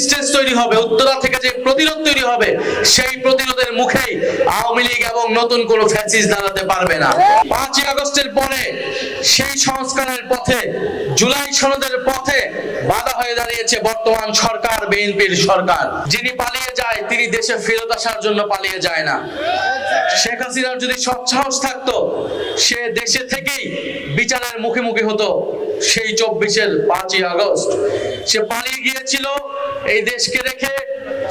Resistance তৈরি হবে, উত্তরা থেকে যে প্রতিরোধ তৈরি হবে, সেই প্রতিরোধের মুখেই আওয়ামী লীগ এবং নতুন কোনো ফ্যাসিস্ট দাঁড়াতে পারবে না। 5ই আগস্টের পরে সেই সংস্কারের পথে, জুলাই সনদের পথে বাধা হয়ে দাঁড়িয়েছে বর্তমান সরকার, বিএনপির সরকার। যিনি পালিয়ে যায় তিনি দেশে ফেরত আসার জন্য পালিয়ে যায় না। শেখ হাসিনার যদি সৎসাহস থাকতো, সে দেশে থেকেই বিচারের মুখোমুখি হতো। সেই 5ই আগস্ট সে পালিয়ে গিয়েছিল এই দেশকে রেখে,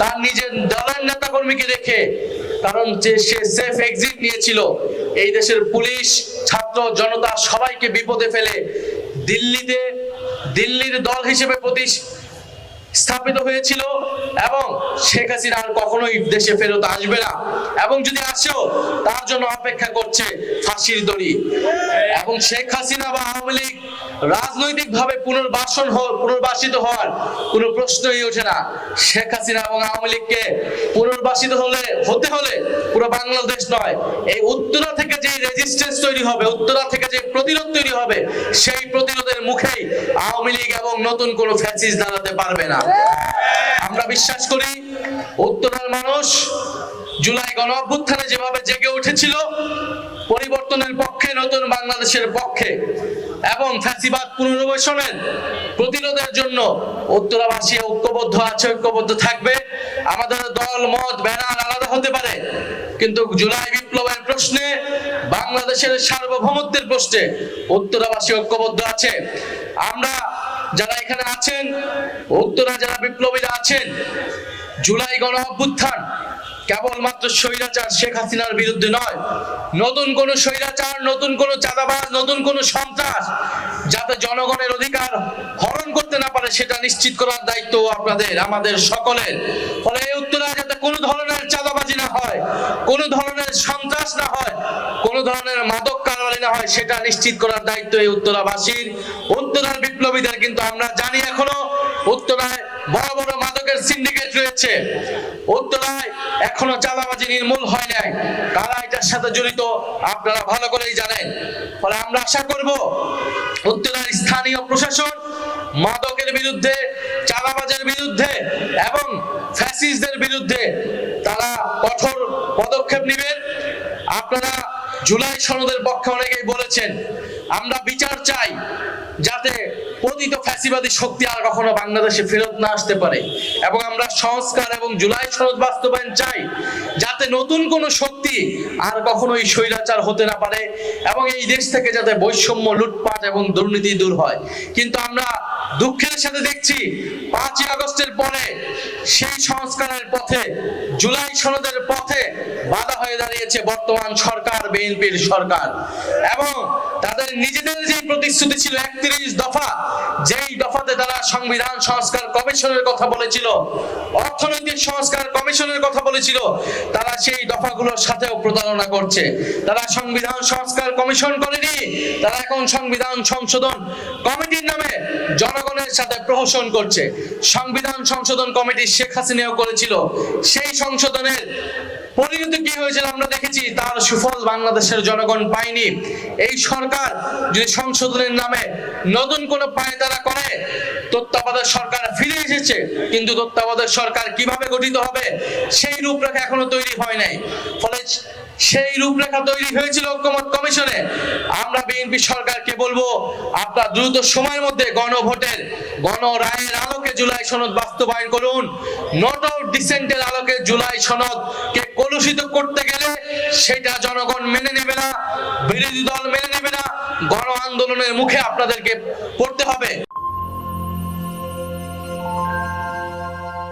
তার নিজের দলের নেতা কর্মীকে রেখে, কারণ যে সে সেফ এক্সিট নিয়েছিল। এই দেশের পুলিশ, ছাত্র জনতা সবাইকে বিপদে ফেলে দিল্লির দল হিসেবে স্থাপিত হয়েছিল, এবং শেখ হাসিনা আর কখনোই দেশে ফেরত আসবে না, এবং যদি আসেও তার জন্য অপেক্ষা করছে ফাঁসির দড়ি। এবং শেখ হাসিনা বা আওয়ামী লীগ রাজনৈতিকভাবে পুনর্বাসিত হওয়ার কোনো প্রশ্নই ওঠে না। শেখ হাসিনা এবং আওয়ামী লীগকে পুনর্বাসিত হতে হলে পুরো বাংলাদেশ নয়, এই উত্তরা থেকে যে রেজিস্ট্যান্স তৈরি হবে, উত্তরা থেকে যে প্রতিরোধ তৈরি হবে, সেই প্রতিরোধের মুখেই আওয়ামী লীগ এবং নতুন কোনো ফ্যাসিস্ট দাঁড়াতে পারবে না। আমরা বিশ্বাস করি উত্তরার মানুষ জুলাই গণ অভ্যুত্থানে যেভাবে জেগে উঠেছিল পরিবর্তনের পক্ষে, নতুন বাংলাদেশের পক্ষে এবং ফ্যাসিবাদ পুনর্বাসনের প্রতিরোধের জন্য, উত্তরাবাসী ঐক্যবদ্ধ আছে, ঐক্যবদ্ধ থাকবে। আমাদের দল মত ব্যানার আলাদা হতে পারে, কিন্তু জুলাই বিপ্লবের প্রশ্নে, বাংলাদেশের সার্বভৌমত্বের প্রশ্নে উত্তরাবাসী ঐক্যবদ্ধ আছে। আমরা যারা এখানে আছেন, উত্তরা যারা বিপ্লবীরা আছেন, জুলাই গণ অভ্যুত্থান কেবলমাত্র স্বৈরাচার শেখ হাসিনার বিরুদ্ধে নয়, নতুন কোন স্বৈরাচার, নতুন কোন চাঁদাবাজ, নতুন কোন সন্ত্রাস যাতে জনগণের অধিকার হরণ করতে না পারে, সেটা নিশ্চিত করার দায়িত্ব আপনাদের, আমাদের সকলের। ফলে এই উত্তরায় যাতে কোনো ধরনের চাঁদাবাজি না হয়, কোনো ধরনের সন্ত্রাস না হয়, কোনো ধরনের মাদক কারবারি না হয়, সেটা নিশ্চিত করার দায়িত্ব এই উত্তরাবাসীর, উত্তরার বিপ্লবীদের। কিন্তু আমরা জানি এখনো উত্তরায় বড় বড় মাদকের সিন্ডিকেট রয়েছে, উত্তরায় এখনো চাঁদাবাজি নির্মূল হয় নাই। কারা এটার সাথে জড়িত আপনারা ভালো করেই জানেন। ফলে আমরা আশা করব উত্তরার স্থানীয় প্রশাসন মাদকের বিরুদ্ধে, চাঁদাবাজের বিরুদ্ধে এবং ফ্যাসিস্টদের বিরুদ্ধে তারা কঠোর পদক্ষেপ নেবেন। আপনারা জুলাই সনদের পক্ষে অনেকেই বলেছেন, আমরা বিচার চাই যাতে পতিত ফ্যাসিবাদী শক্তি আর কখনো বাংলাদেশে ফেরত না আসতে পারে, এবং আমরা সংস্কার এবং জুলাই সনদ বাস্তবায়ন চাই যাতে নতুন কোন শক্তি আর কখনো এই স্বৈরাচার হতে না পারে, এবং এই দেশ থেকে যাতে বৈষম্য, লুটপাট এবং দুর্নীতি দূর হয়। কিন্তু আমরা দুঃখের সাথে দেখছি 5ই আগস্টের পরে সেই সংস্কারের পথে, জুলাই সনদের পথে বাধা হয়ে দাঁড়িয়েছে বর্তমান সরকার, বিএনপির সরকার। এবং তাদের নিজেদের যে প্রতিশ্রুতি ছিল 31 দফা, যেই দফাতে তারা সংবিধান সংস্কার কমিশনের কথা বলেছিল, অর্থনৈতিক সংস্কার কমিশনের কথা বলেছিল, তারা সেই দফাগুলোর সাথেও প্রতারণা করছে। তারা সংবিধান সংস্কার কমিশন করেনি, তারা এখন সংবিধান সংশোধন কমিটির নামে জনগণের সাথে প্রহসন করছে। সংবিধান সংশোধন কমিটি শেখ হাসিনাও করেছিল, সেই সংশোধনের পরিণতি কি হয়েছিল আমরা দেখেছি, তার সুফল বাংলাদেশের জনগণ পায়নি। এই সরকার যদি সংশোধনের নামে নতুন কোন পায়তারা করে, তত্ত্বাবধায়ক সরকার ফিরে এসেছে, কিন্তু তত্ত্বাবধায়ক সরকার কিভাবে গঠিত হবে সেই রূপরেখা এখনো তৈরি হয় নাই। ফলে সেই রূপরেখা তৈরি হয়েছিল ঐক্যমত কমিশনে। আমরা বিএনপি সরকারকে বলবো, আপনারা দ্রুত সময়ের মধ্যে গণভোটের, গণরায়ের আলোকে জুলাই সনদ বাস্তবায়ন করুন। নোট আউট ডিসেন্টের আলোকে জুলাই সনদকে কলুষিত করতে গেলে সেটা জনগণ মেনে নেবে না, বিরোধী দল মেনে নেবে না। গণ আন্দোলনের মুখে আপনাদেরকে